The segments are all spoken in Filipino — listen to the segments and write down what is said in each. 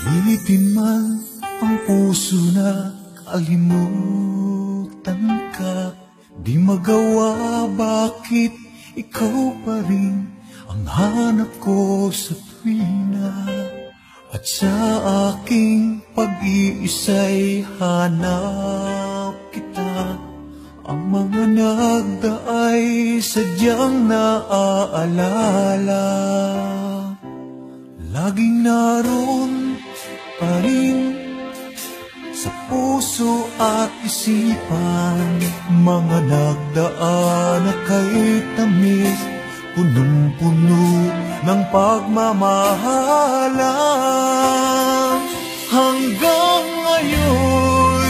Pilitin man ang puso na kalimutan ka, di magawa, bakit ikaw pa rin ang hanap ko sa tuwina. At sa aking pag-iisa'y hanap kita, ang mga nagdaay sadyang naaalala. Laging naroon pa rin sa puso at isipan, mga nagdaan na kay tamis, punong-puno ng pagmamahalan. Hanggang ngayon,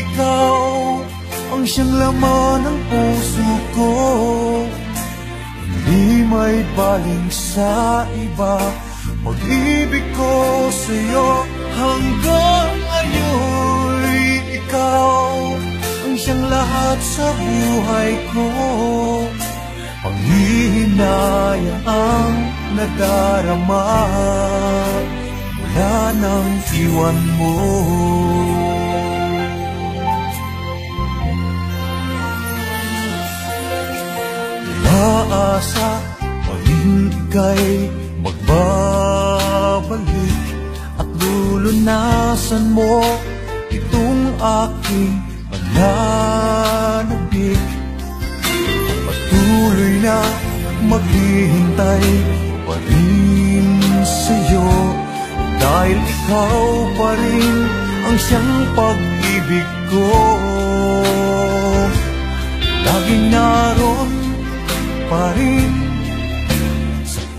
ikaw ang siyang laman ng puso ko, hindi may baling sa iba. Pag-ibig ko sa'yo hanggang ngayon, ikaw ang siyang lahat sa buhay ko. Panghihinayang ang nadarama mula nang iwan mo. Maasa pa rin ika'y magbabalik at lulunasan mo itong aking pananabik. Patuloy na maghihintay pa rin sa'yo, dahil ikaw pa rin ang siyang pag-ibig ko. Laging naroon pa rin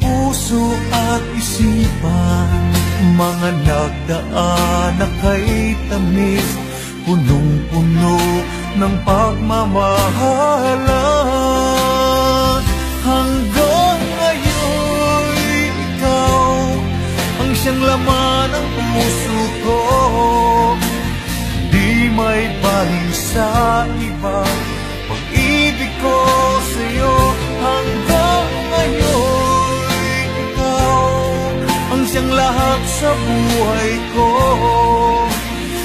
puso at isipan, mga nagdaan na kay tamis, punong-puno ng pagmamahalan. Hanggang ngayon, ikaw ang siyang laman ng puso ko, di may baling sa iba. Pag-ibig ko sa'yo hanggang ngayon, ang siyang lahat sa buhay ko.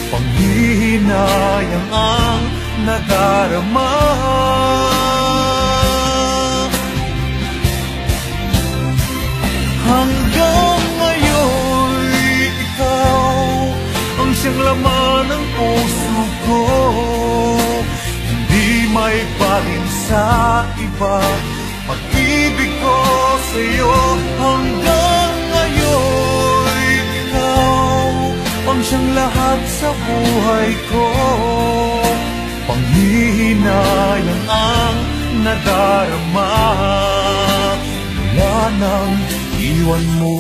Panghihinayang ang nadarama. Hanggang ngayon, ikaw ang siyang laman ng puso ko, hindi may baling sa iba. Pag-ibig ko sa'yo hanggang ngayon, ikaw ang siyang lahat sa buhay ko. Panghihinayang ang nadarama mula nang iwan mo.